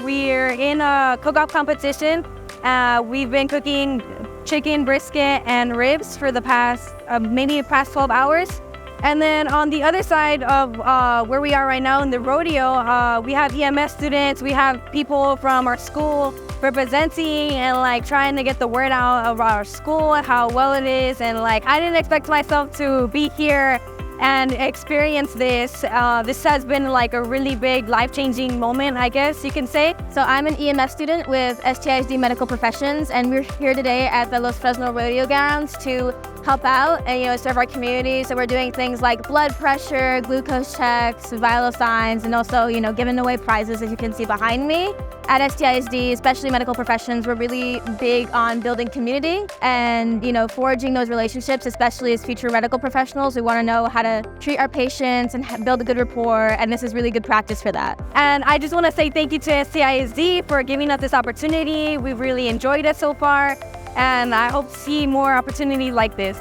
we're in a cook-off competition. We've been cooking chicken, brisket, and ribs for the past 12 hours. And then on the other side of where we are right now in the rodeo, we have EMS students, we have people from our school representing and like trying to get the word out of our school, how well it is. And like, I didn't expect myself to be here and experience this. This has been like a really big life-changing moment, I guess you can say. So I'm an EMS student with STISD Medical Professions, and we're here today at the Los Fresnos Rodeo Grounds to help out and serve our community. So we're doing things like blood pressure, glucose checks, vital signs, and also giving away prizes, as you can see behind me. At STISD, especially medical professions, we're really big on building community and forging those relationships, especially as future medical professionals. We want to know how to treat our patients and build a good rapport, and this is really good practice for that. And I just want to say thank you to STISD for giving us this opportunity. We've really enjoyed it so far, and I hope to see more opportunities like this.